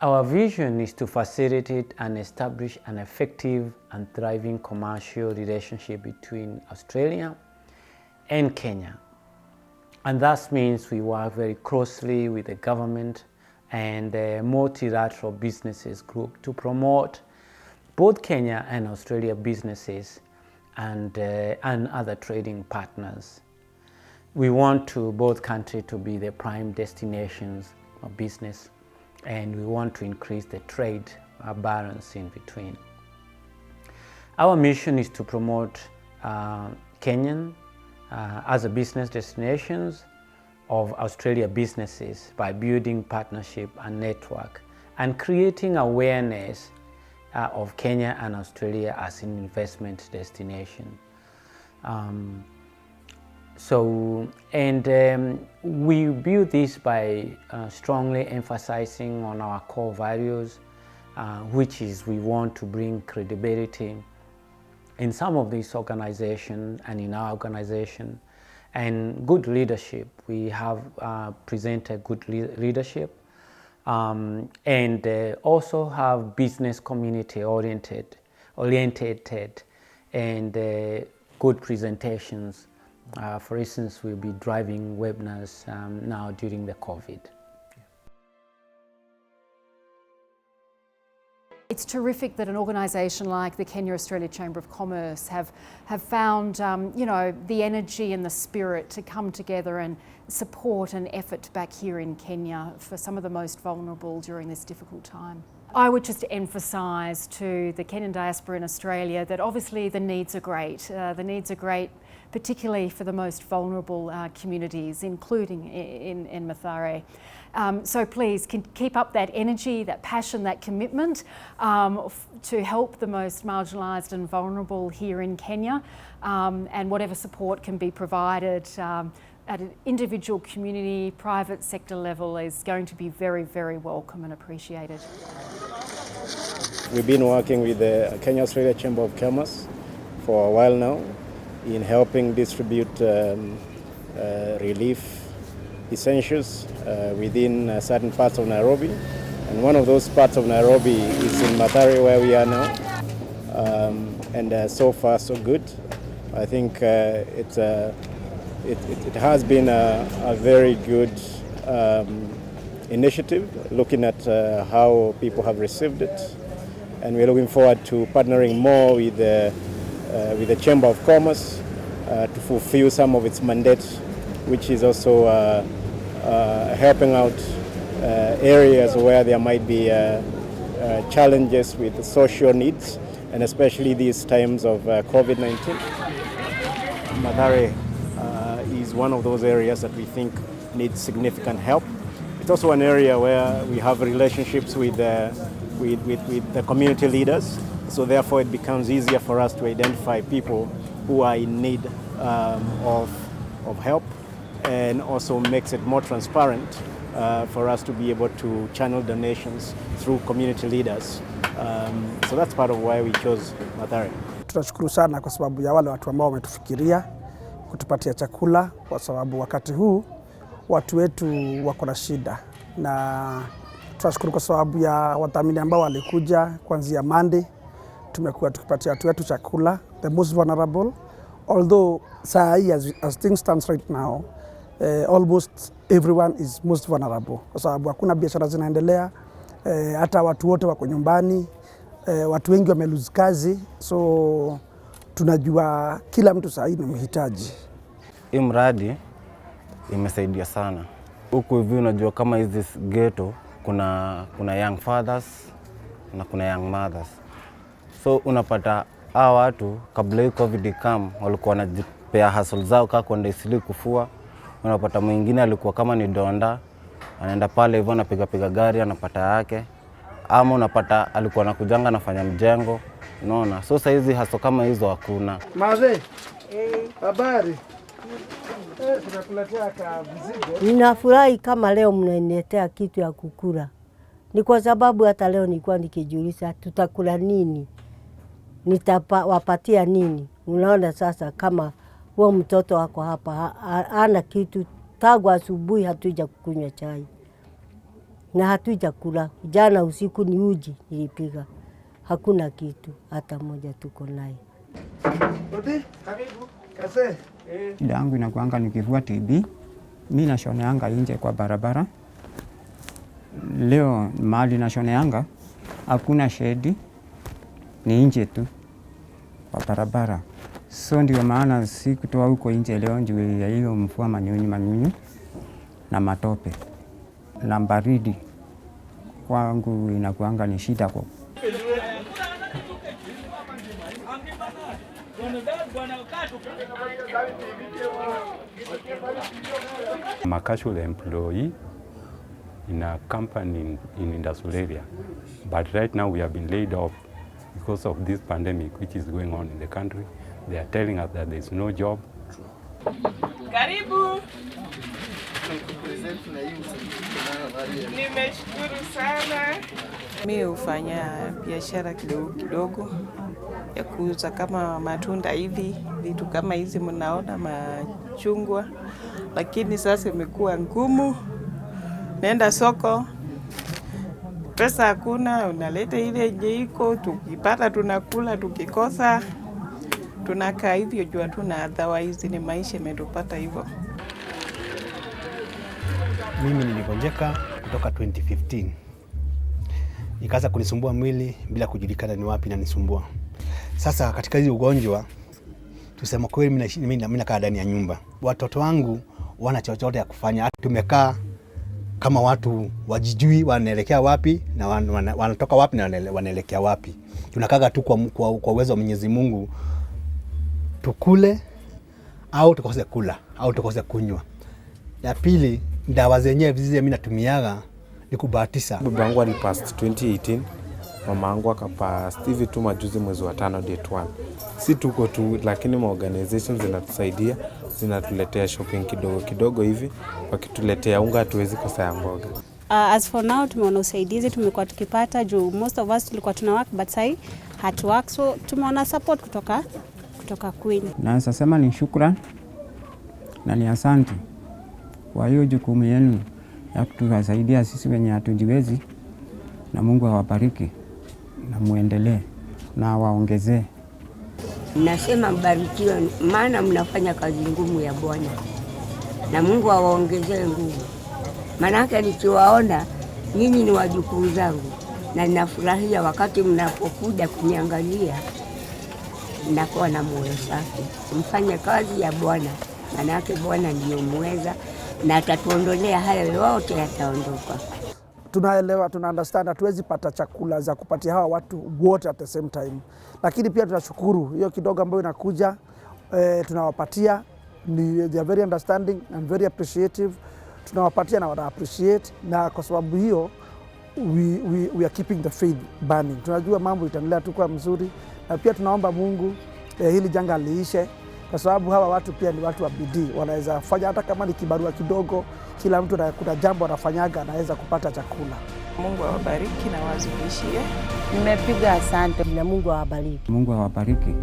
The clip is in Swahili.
Our vision is to facilitate and establish an effective and thriving commercial relationship between Australia and Kenya. And that means we work very closely with the government and the multilateral businesses group to promote both Kenya and Australia businesses and other trading partners. We want both countries to be the prime destinations of business, and we want to increase the trade balance in between. Our mission is to promote Kenyan as a business destinations of Australia businesses by building partnership and network and creating awareness of Kenya and Australia as an investment destination. We build this by strongly emphasizing on our core values, which is we want to bring credibility in some of these organizations and in our organization, and good leadership. We have presented good leadership, and also have business community oriented and good presentations. For instance, we'll be driving webinars now during the COVID. It's terrific that an organisation like the Kenya-Australia Chamber of Commerce have found the energy and the spirit to come together and support an effort back here in Kenya for some of the most vulnerable during this difficult time. I would just emphasise to the Kenyan diaspora in Australia that obviously the needs are great. The needs are great particularly for the most vulnerable communities, including in Mathare. So please keep up that energy, that passion, that commitment to help the most marginalised and vulnerable here in Kenya, and whatever support can be provided at an individual, community, private sector level is going to be very, very welcome and appreciated. We've been working with the Kenya-Australia Chamber of Commerce for a while now in helping distribute relief essentials within certain parts of Nairobi. And one of those parts of Nairobi is in Mathare, where we are now. And so far, so good. I think it has been a very good initiative, looking at how people have received it. And we're looking forward to partnering more with the Chamber of Commerce to fulfill some of its mandate, which is also helping out areas where there might be challenges with social needs, and especially these times of COVID-19. Mathare is one of those areas that we think needs significant help. It's also an area where we have relationships with the community leaders, so therefore it becomes easier for us to identify people who are in need of help, and also makes it more transparent for us to be able to channel donations through community leaders. So that's part of why we chose Mathare. Tunashukuru sana kwa sababu ya wale watu ambao wametufikiria kutupatia chakula, kwa sababu wakati huu watu wetu wako na shida, na tunashukuru kwa sababu ya wadhamini ambao walikuja kuanzia Monday. Tumekuwa tukipatia watu wetu chakula, the most vulnerable, although saa hii as things stands right now, almost everyone is most vulnerable, kwa sababu hakuna biashara zinaendelea, hata watu wote wako nyumbani, watu wengi wamelose kazi, so tunajua kila mtu saa hii ni mhitaji. Hii mradi imesaidia sana. Huku hivi unajua kama hizi ghetto kuna young fathers na kuna young mothers. So unapata hawa watu kabla hii COVID come walikuwa wanajipea hustle zao kama kwenda isili kufua. Unapata mwingine alikuwa kama ni donda, anaenda pale hivyo anapiga gari anapata yake. Ama unapata alikuwa anakujanga anafanya mjengo, unaona. So saa hizi hustle kama hizo hakuna. Maze, habari. Tunakuletea ka mzigo. Ninafurahi kama leo mnaniletea kitu ya kukula. Ni kwa sababu hata leo nilikuwa nikijiuliza tutakula nini? Nitawapatia nini? Unaona sasa kama huo mtoto wako hapa ana kitu, tangu asubuhi hatuja kukunywa chai. na hatujakula. Jana usiku ni uji nilipika, hakuna kitu hata moja tuko naye. Shida yangu inakuanga nikivua TB, mimi nashoneanga nje kwa barabara. Leo mahali nashoneanga hakuna shedi, ni nje tu kwa barabara. So ndio maana sikutoa huko nje leo juu ya hiyo mvua manyunyu na matope na baridi. Kwangu inakuanga ni shida kwa I'm a casual employee in a company in industrial area, but right now we have been laid off because of this pandemic which is going on in the country. They are telling us that there is no job. Karibu. Nimeshukuru sana. Mimi hufanya biashara kidogo kidogo ya kuuza kama matunda hivi, vitu kama hizi mnaona, machungwa, lakini sasa imekuwa ngumu. Nenda soko, pesa hakuna, unaleta ile yenye iko, tukipata tunakula, tukikosa tunakaa hivyo jua tuna otherwise ni maisha imetupata hivyo. Mimi niligonjeka kutoka 2015. Ikaanza kunisumbua mwili bila kujulikana ni wapi na nisumbua. Sasa katika hizo ugonjwa tusema kweli mimi nakaa ndani ya nyumba. Watoto wangu wana chochote ya kufanya. Tumekaa kama watu wajijui wanaelekea wapi na wanatoka wapi na wanaelekea wapi. Tunakaga tu kwa uwezo wa Mwenyezi Mungu tukule au tukose kula au tukose kunywa. Ya pili, dawa zenyewe vizile mimi natumiaga ni kubahatisha. Baba yangu alipast 2018, mama yangu akapast hivi tu majuzi mwezi wa 5 date 1. Si tuko tu, lakini ma organizations zinatusaidia, zinatuletea shopping kidogo kidogo hivi, wakituletea unga hatuwezi kosa ya mboga. As for now tumeona usaidizi tumekuwa tukipata juu most of us tulikuwa tuna work but sai hatu work, so tumeona support kutoka Queen. Na sasa ni shukrani na ni asante kwa hiyo jukumu yenu ya kutusaidia sisi wenye hatujiwezi, na Mungu awabariki na muendelee na waongezee. Nasema mbarikiwe, maana mnafanya kazi ngumu ya Bwana, na Mungu awaongezee nguvu. Maana nikiwaona nyinyi ni wajukuu zangu na ninafurahia wakati mnapokuja kuniangalia, ninakuwa na moyo safi. Mfanye kazi ya Bwana, maana Bwana ndiye muweza na atatuondolea hayo yote yataondoka. Tunaelewa, tuna understand hatuwezi pata chakula za kupatia hawa watu wote at the same time. Lakini pia tunashukuru hiyo kidogo ambayo inakuja tunawapatia, they are very understanding and very appreciative. Tunawapatia na wana appreciate, na kwa sababu hiyo we are keeping the faith burning. Tunajua mambo itaendelea tu kwa mzuri, na pia tunaomba Mungu hili janga liishe, kwa sababu hawa watu pia ni watu wa bidii, wanaweza fanya hata kama ni kibarua kidogo. Kila mtu kuna jambo anafanyaga anaweza kupata chakula. Mungu awabariki na wazidishie. Nimepiga asante na Mungu awabariki. Mungu awabariki.